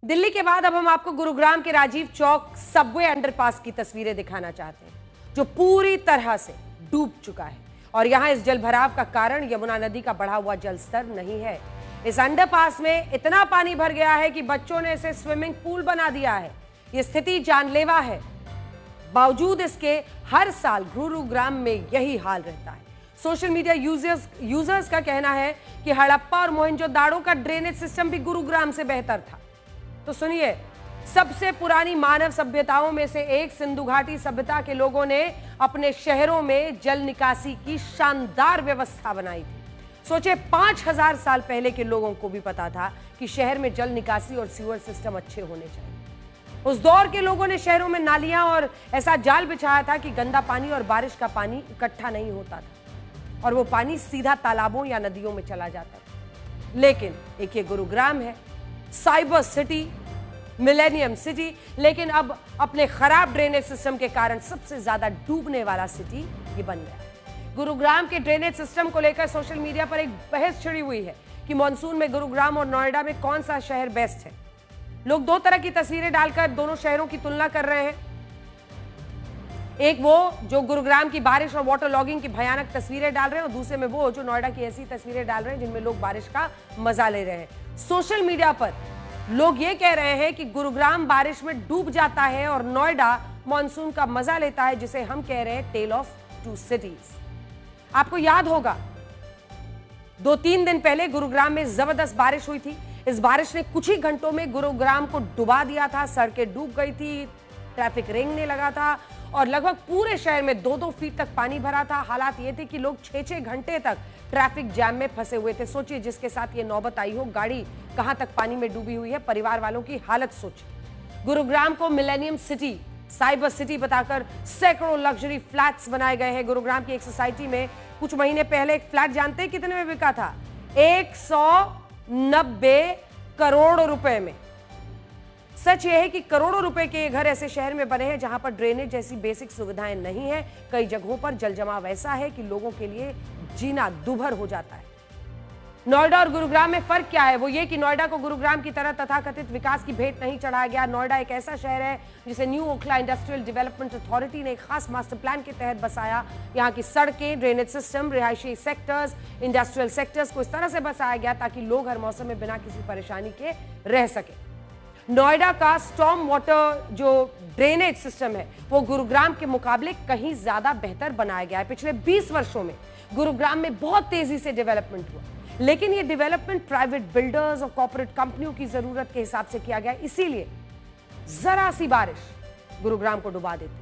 दिल्ली के बाद अब हम आपको गुरुग्राम के राजीव चौक सबवे अंडरपास की तस्वीरें दिखाना चाहते हैं, जो पूरी तरह से डूब चुका है। और यहां इस जलभराव का कारण यमुना नदी का बढ़ा हुआ जल स्तर नहीं है। इस अंडरपास में इतना पानी भर गया है कि बच्चों ने इसे स्विमिंग पूल बना दिया है। यह स्थिति जानलेवा है। बावजूद इसके हर साल गुरुग्राम में यही हाल रहता है। सोशल मीडिया यूजर्स का कहना है कि हड़प्पा और मोहनजोदाड़ो का ड्रेनेज सिस्टम भी गुरुग्राम से बेहतर था। तो सुनिए, सबसे पुरानी मानव सभ्यताओं में से एक सिंधु घाटी सभ्यता के लोगों ने अपने शहरों में जल निकासी की शानदार व्यवस्था बनाई थी। सोचे 5000 साल पहले के लोगों को भी पता था कि शहर में जल निकासी और सीवर सिस्टम अच्छे होने चाहिए। उस दौर के लोगों ने शहरों में नालियां और ऐसा जाल बिछाया था कि गंदा पानी और बारिश का पानी इकट्ठा नहीं होता था और वो पानी सीधा तालाबों या नदियों में चला जाता था। लेकिन एक ये गुरुग्राम है, साइबर सिटी, मिलेनियम सिटी, लेकिन अब अपने खराब ड्रेनेज सिस्टम के कारण सबसे ज्यादा डूबने वाला सिटी ये बन गया है। गुरुग्राम के ड्रेनेज सिस्टम को लेकर सोशल मीडिया पर एक बहस छिड़ी हुई है कि मानसून में गुरुग्राम और नोएडा में कौन सा शहर बेस्ट है। लोग दो तरह की तस्वीरें डालकर दोनों शहरों की तुलना कर रहे हैं। एक वो जो गुरुग्राम की बारिश और वाटर लॉगिंग की भयानक तस्वीरें डाल रहे हैं और दूसरे में वो जो नोएडा की ऐसी तस्वीरें डाल रहे हैं जिनमें लोग बारिश का मजा ले रहे हैं। सोशल मीडिया पर लोग ये कह रहे हैं कि गुरुग्राम बारिश में डूब जाता है और नोएडा मॉनसून का मजा लेता है, जिसे हम कह रहे हैं टेल ऑफ टू सिटीज। आपको याद होगा 2-3 दिन पहले गुरुग्राम में जबरदस्त बारिश हुई थी। इस बारिश ने कुछ ही घंटों में गुरुग्राम को डुबा दिया था। सड़कें डूब गई थी, ट्रैफिक रेंगने लगा था और लगभग पूरे शहर में 2-2 फीट तक पानी भरा था। हालात ये थे कि लोग 6-6 घंटे तक ट्रैफिक जैम में फंसे हुए थे। सोचिए, जिसके साथ ये नौबत आई हो, गाड़ी कहां तक पानी में डूबी हुई है, परिवार वालों की हालत सोचिए। गुरुग्राम को मिलेनियम सिटी, साइबर सिटी बताकर सैकड़ों लग्जरी फ्लैट्स बनाए गए हैं। गुरुग्राम की एक सोसाइटी में कुछ महीने पहले एक फ्लैट जानते हैं कितने में बिका था? 190 करोड़ रुपए में। सच यह है कि करोड़ों रुपए के घर ऐसे शहर में बने हैं जहां पर ड्रेनेज जैसी बेसिक सुविधाएं नहीं है। कई जगहों पर जल जमाव ऐसा है कि लोगों के लिए जीना दूभर हो जाता है। नोएडा और गुरुग्राम में फर्क क्या है? वो ये कि नोएडा को गुरुग्राम की तरह तथाकथित विकास की भेंट नहीं चढ़ाया गया। नोएडा एक ऐसा शहर है जिसे new Okhla industrial development authority ने एक खास मास्टर प्लान के तहत बसाया। यहाँ की सड़कें, ड्रेनेज सिस्टम, रिहायशी सेक्टर्स, इंडस्ट्रियल सेक्टर्स को इस तरह से बसाया गया ताकि लोग हर मौसम में बिना किसी परेशानी के रह सके। नोएडा का स्टॉर्म वाटर जो ड्रेनेज सिस्टम है वो गुरुग्राम के मुकाबले कहीं ज्यादा बेहतर बनाया गया है। पिछले 20 वर्षों में गुरुग्राम में बहुत तेजी से डेवलपमेंट हुआ, लेकिन ये डेवलपमेंट प्राइवेट बिल्डर्स और कॉर्पोरेट कंपनियों की जरूरत के हिसाब से किया गया। इसीलिए जरा सी बारिश गुरुग्राम को डुबा देती है।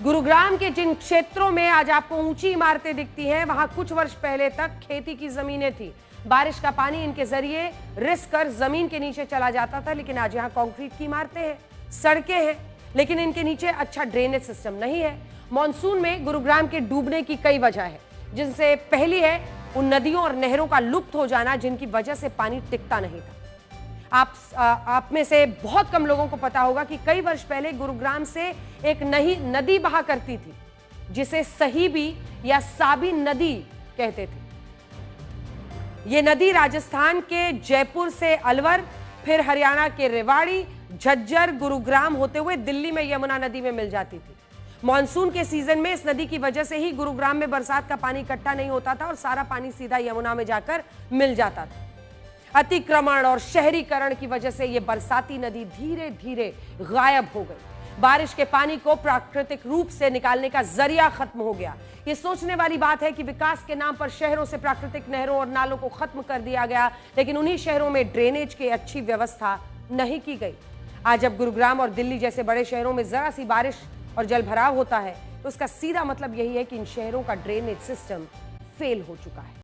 गुरुग्राम के जिन क्षेत्रों में आज आपको ऊंची इमारतें दिखती हैं, वहां कुछ वर्ष पहले तक खेती की जमीनें थी। बारिश का पानी इनके जरिए रिस कर जमीन के नीचे चला जाता था, लेकिन आज यहाँ कंक्रीट की इमारतें हैं, सड़कें हैं, लेकिन इनके नीचे अच्छा ड्रेनेज सिस्टम नहीं है। मॉनसून में गुरुग्राम के डूबने की कई वजह है, जिनसे पहली है उन नदियों और नहरों का लुप्त हो जाना जिनकी वजह से पानी टिकता नहीं था। आप में से बहुत कम लोगों को पता होगा कि कई वर्ष पहले गुरुग्राम से एक नई नदी बहा करती थी जिसे सहीबी या साबी नदी कहते थे। ये नदी राजस्थान के जयपुर से अलवर, फिर हरियाणा के रेवाड़ी, झज्जर, गुरुग्राम होते हुए दिल्ली में यमुना नदी में मिल जाती थी। मॉनसून के सीजन में इस नदी की वजह से ही गुरुग्राम में बरसात का पानी इकट्ठा नहीं होता था और सारा पानी सीधा यमुना में जाकर मिल जाता था। अतिक्रमण और शहरीकरण की वजह से यह बरसाती नदी धीरे धीरे गायब हो गई। बारिश के पानी को प्राकृतिक रूप से निकालने का जरिया खत्म हो गया। ये सोचने वाली बात है कि विकास के नाम पर शहरों से प्राकृतिक नहरों और नालों को खत्म कर दिया गया, लेकिन उन्हीं शहरों में ड्रेनेज की अच्छी व्यवस्था नहीं की गई। आज जब गुरुग्राम और दिल्ली जैसे बड़े शहरों में जरा सी बारिश और जल भराव होता है तो उसका सीधा मतलब यही है कि इन शहरों का ड्रेनेज सिस्टम फेल हो चुका है।